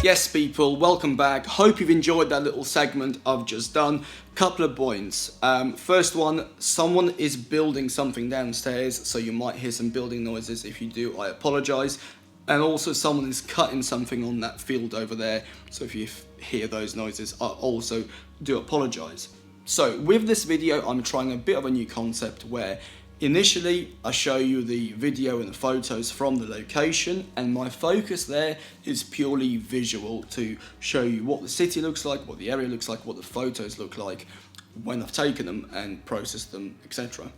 Yes people, welcome back. Hope you've enjoyed that little segment I've just done. Couple of points. First one, someone is building something downstairs, so you might hear some building noises. If you do, I apologise. And also someone is cutting something on that field over there, so if you hear those noises, I also do apologise. So with this video, I'm trying a bit of a new concept where initially I show you the video and the photos from the location, and my focus there is purely visual to show you what the city looks like, what the area looks like, what the photos look like when I've taken them and processed them, etc.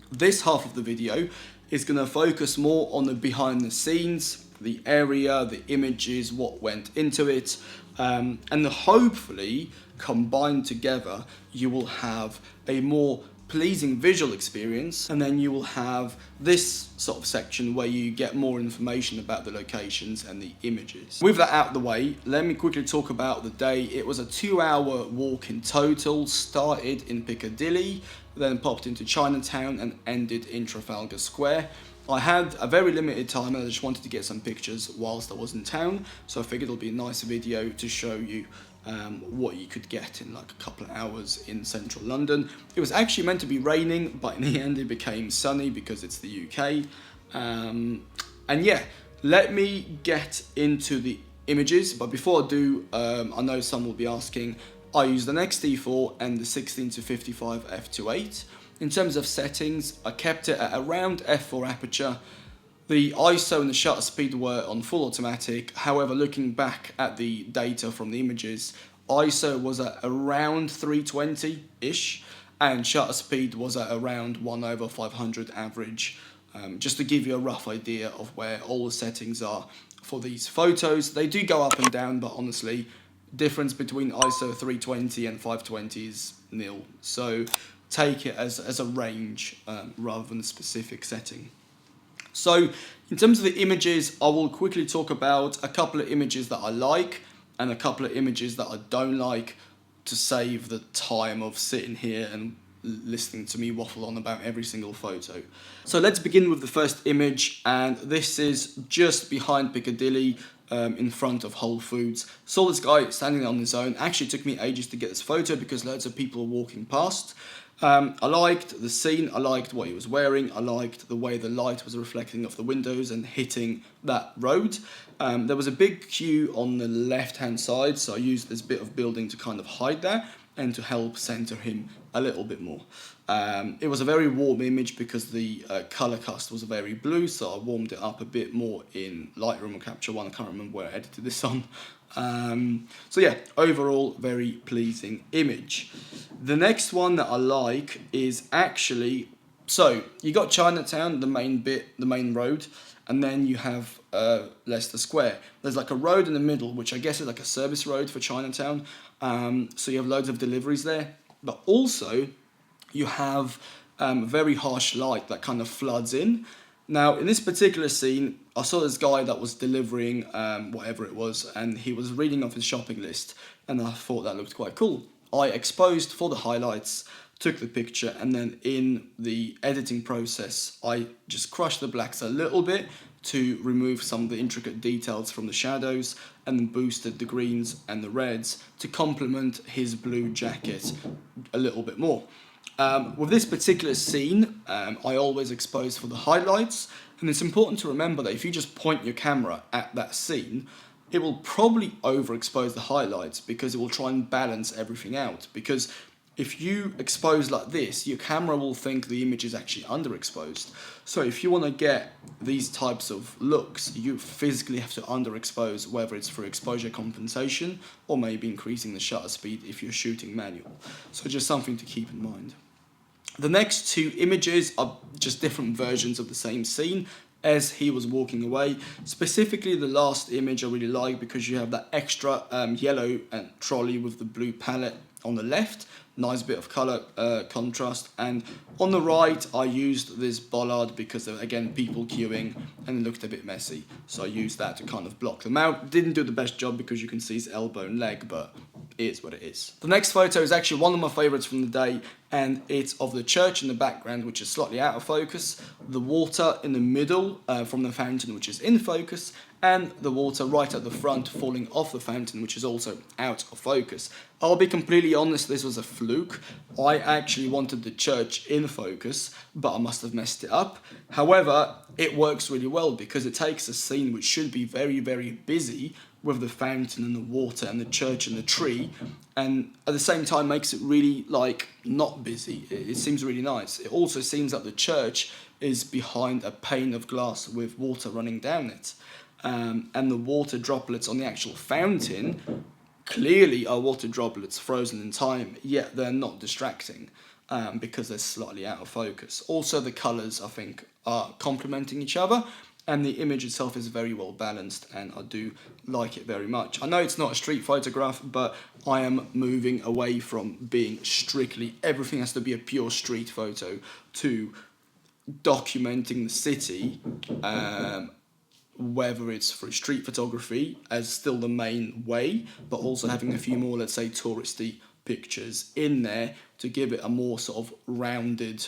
This half of the video is going to focus more on the behind the scenes, the area, the images, what went into it, and hopefully combined together you will have a more pleasing visual experience, and then you will have this sort of section where you get more information about the locations and the images. With that out of the way, let me quickly talk about the day. It was a 2-hour walk in total, started in Piccadilly, then popped into Chinatown and ended in Trafalgar Square. I had a very limited time and I just wanted to get some pictures whilst I was in town, so I figured it'll be a nice video to show you what you could get in like a couple of hours in central London. It was actually meant to be raining, but in the end it became sunny because it's the UK. And yeah, let me get into the images, but before I do, I know some will be asking, I used an X-T4 and the 16-55 f2.8. In terms of settings, I kept it at around f4 aperture. The ISO and the shutter speed were on full automatic. However, looking back at the data from the images, ISO was at around 320-ish and shutter speed was at around 1/500 average. Just to give you a rough idea of where all the settings are for these photos. They do go up and down, but honestly, difference between ISO 320 and 520 is nil. So take it as a range rather than a specific setting. So in terms of the images, I will quickly talk about a couple of images that I like and a couple of images that I don't like to save the time of sitting here and listening to me waffle on about every single photo. So let's begin with the first image, and this is just behind Piccadilly in front of Whole Foods. Saw this guy standing on his own. Actually took me ages to get this photo because loads of people were walking past. I liked the scene, I liked what he was wearing, I liked the way the light was reflecting off the windows and hitting that road. There was a big queue on the left hand side, so I used this bit of building to kind of hide that and to help center him a little bit more. It was a very warm image because the color cast was very blue, so I warmed it up a bit more in Lightroom or Capture One. I can't remember where I edited this on. So yeah, overall very pleasing image. The next one that I like is actually, so you got Chinatown, the main bit, the main road, and then you have Leicester Square. There's like a road in the middle, which I guess is like a service road for Chinatown. So you have loads of deliveries there, but also you have very harsh light that kind of floods in. Now, in this particular scene, I saw this guy that was delivering whatever it was, and he was reading off his shopping list, and I thought that looked quite cool. I exposed for the highlights, took the picture, and then in the editing process, I just crushed the blacks a little bit to remove some of the intricate details from the shadows, and then boosted the greens and the reds to complement his blue jacket a little bit more. With this particular scene, I always expose for the highlights, and it's important to remember that if you just point your camera at that scene, it will probably overexpose the highlights because it will try and balance everything out. Because if you expose like this, your camera will think the image is actually underexposed. So if you want to get these types of looks, you physically have to underexpose, whether it's through exposure compensation or maybe increasing the shutter speed if you're shooting manual. So just something to keep in mind. The next two images are just different versions of the same scene as he was walking away. Specifically, the last image I really like because you have that extra yellow and trolley with the blue palette on the left. Nice bit of color contrast. And on the right, I used this bollard because there were, again, people queuing and it looked a bit messy. So I used that to kind of block them out. Didn't do the best job because you can see his elbow and leg, but is what it is. The next photo is actually one of my favourites from the day, and it's of the church in the background, which is slightly out of focus, the water in the middle from the fountain, which is in focus, and the water right at the front falling off the fountain, which is also out of focus. I'll be completely honest, this was a fluke. I actually wanted the church in focus, but I must have messed it up. However, it works really well because it takes a scene which should be very, very busy with the fountain and the water and the church and the tree, and at the same time makes it really like not busy. It seems really nice. It also seems that the church is behind a pane of glass with water running down it. And the water droplets on the actual fountain clearly are water droplets frozen in time, yet they're not distracting because they're slightly out of focus. Also, the colours, I think, are complementing each other, and the image itself is very well balanced, and I do like it very much. I know it's not a street photograph, but I am moving away from being strictly everything has to be a pure street photo to documenting the city, whether it's through street photography as still the main way, but also having a few more, let's say, touristy pictures in there to give it a more sort of rounded,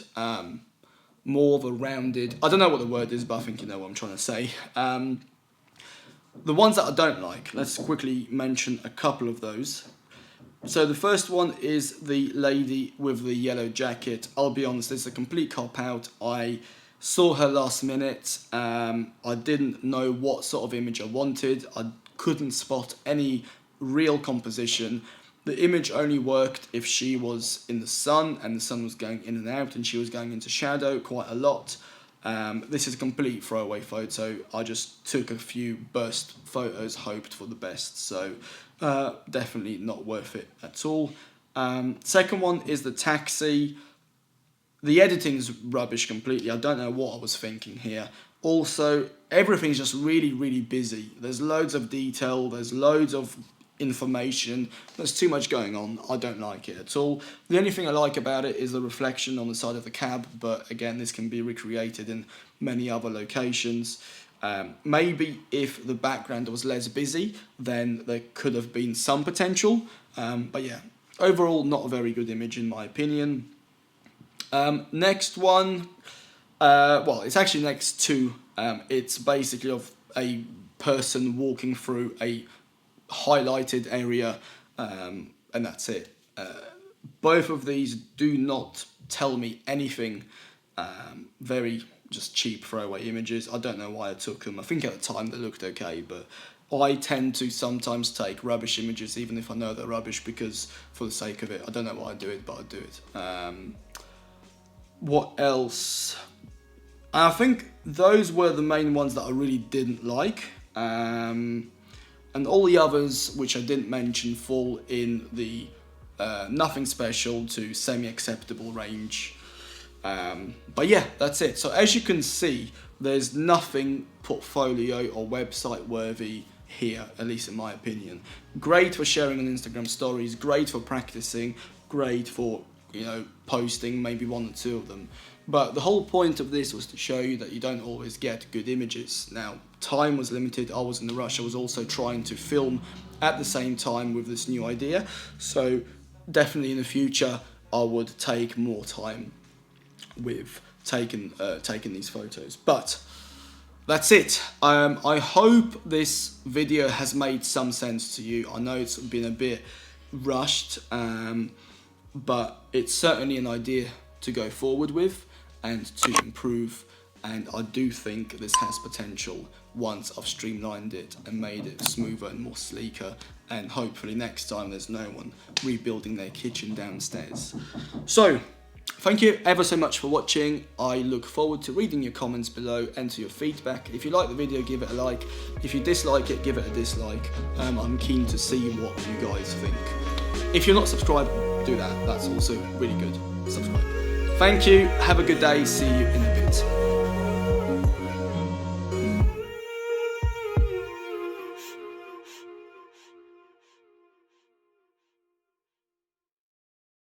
more of a rounded, I don't know what the word is, but I think you know what I'm trying to say. The ones that I don't like, let's quickly mention a couple of those. So the first one is the lady with the yellow jacket. I'll be honest, it's a complete cop-out. I saw her last minute. I didn't know what sort of image I wanted. I couldn't spot any real composition. The image only worked if she was in the sun and the sun was going in and out and she was going into shadow quite a lot. This is a complete throwaway photo. I just took a few burst photos, hoped for the best. So definitely not worth it at all. Second one is the taxi. The editing's rubbish completely. I don't know what I was thinking here. Also, everything's just really, really busy. There's loads of detail. There's loads of information. There's too much going on. I don't like it at all. The only thing I like about it is the reflection on the side of the cab, but again, this can be recreated in many other locations. Maybe if the background was less busy, then there could have been some potential. But yeah, overall, not a very good image in my opinion. Next one, well, it's actually next to, it's basically of a person walking through a highlighted area, and that's it. Both of these do not tell me anything. Very just cheap throwaway images. I don't know why I took them. I think at the time they looked okay, but I tend to sometimes take rubbish images even if I know they're rubbish because for the sake of it. I don't know why I do it, but I do it. What else? I think those were the main ones that I really didn't like. And all the others, which I didn't mention, fall in the nothing special to semi-acceptable range. But yeah, that's it. So as you can see, there's nothing portfolio or website worthy here, at least in my opinion. Great for sharing on Instagram stories, great for practicing, great for, you know, posting maybe one or two of them. But the whole point of this was to show you that you don't always get good images. Now, time was limited, I was in a rush, I was also trying to film at the same time with this new idea. So definitely in the future, I would take more time with taking these photos. But that's it. I hope this video has made some sense to you. I know it's been a bit rushed, but it's certainly an idea to go forward with and to improve, and I do think this has potential once I've streamlined it and made it smoother and more sleeker, and hopefully next time there's no one rebuilding their kitchen downstairs. So thank you ever so much for watching. I look forward to reading your comments below and to your feedback. If you like the video, give it a like. If you dislike it, give it a dislike. I'm keen to see what you guys think. If you're not subscribed, do that. That's also really good. Subscribe. Thank you. Have a good day. See you in the